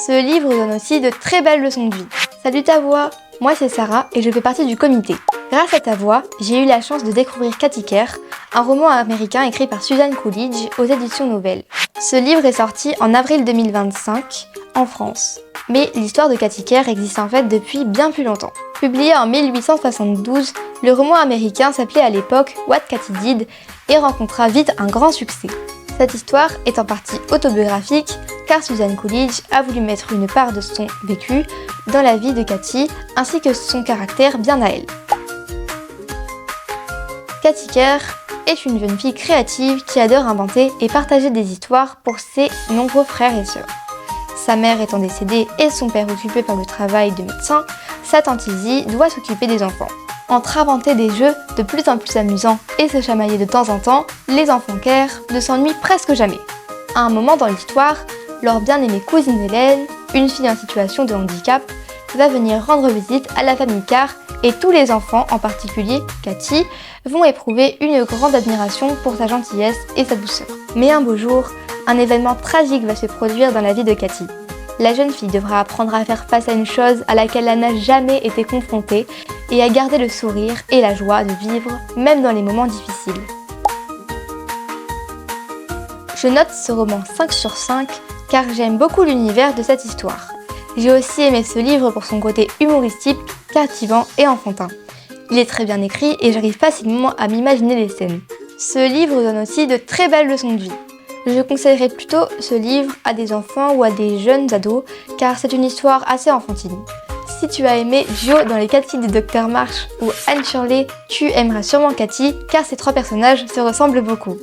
Ce livre donne aussi de très belles leçons de vie. Salut ta voix, moi c'est Sarah et je fais partie du comité. Grâce à ta voix, j'ai eu la chance de découvrir Cathy Care, un roman américain écrit par Suzanne Coolidge aux éditions Nouvelles. Ce livre est sorti en avril 2025 en France. Mais l'histoire de Cathy Care existe en fait depuis bien plus longtemps. Publié en 1872, le roman américain s'appelait à l'époque What Cathy Did et rencontra vite un grand succès. Cette histoire est en partie autobiographique car Suzanne Coolidge a voulu mettre une part de son vécu dans la vie de Cathy ainsi que son caractère bien à elle. Cathy Care est une jeune fille créative qui adore inventer et partager des histoires pour ses nombreux frères et sœurs. Sa mère étant décédée et son père occupé par le travail de médecin, sa tante Izzy doit s'occuper des enfants. Entre inventer des jeux de plus en plus amusants et se chamailler de temps en temps, les enfants Care ne s'ennuient presque jamais. À un moment dans l'histoire, leur bien-aimée cousine Hélène, une fille en situation de handicap, va venir rendre visite à la famille Care et tous les enfants, en particulier Cathy, vont éprouver une grande admiration pour sa gentillesse et sa douceur. Mais un beau jour, un événement tragique va se produire dans la vie de Cathy. La jeune fille devra apprendre à faire face à une chose à laquelle elle n'a jamais été confrontée et à garder le sourire et la joie de vivre, même dans les moments difficiles. Je note ce roman 5 sur 5 car j'aime beaucoup l'univers de cette histoire. J'ai aussi aimé ce livre pour son côté humoristique, captivant et enfantin. Il est très bien écrit et j'arrive facilement à m'imaginer les scènes. Ce livre donne aussi de très belles leçons de vie. Je conseillerais plutôt ce livre à des enfants ou à des jeunes ados car c'est une histoire assez enfantine. Si tu as aimé Jo dans Les 4 filles du Dr March ou Anne Shirley, tu aimeras sûrement Cathy car ces trois personnages se ressemblent beaucoup.